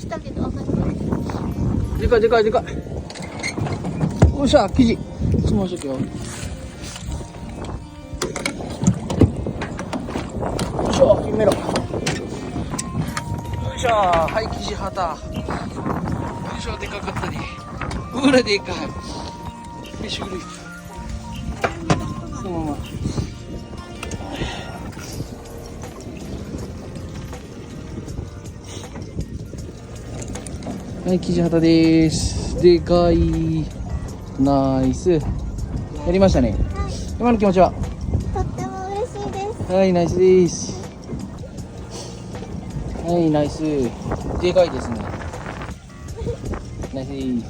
したけど上がってる。でかいでかいでかい。おっしゃ、生地質問しとけよ。よいしょ、決めろ。よいしょ、はい、生地旗。よいしょ、でかかったね。うらでかい。フィッシュグリップ。そのまま。はい、生地旗です。でかい。ナイス。やりましたね。今の気持ちは？とっても嬉しいです。はい、ナイスです。はい、ナイス。でかいですね。ナイスです。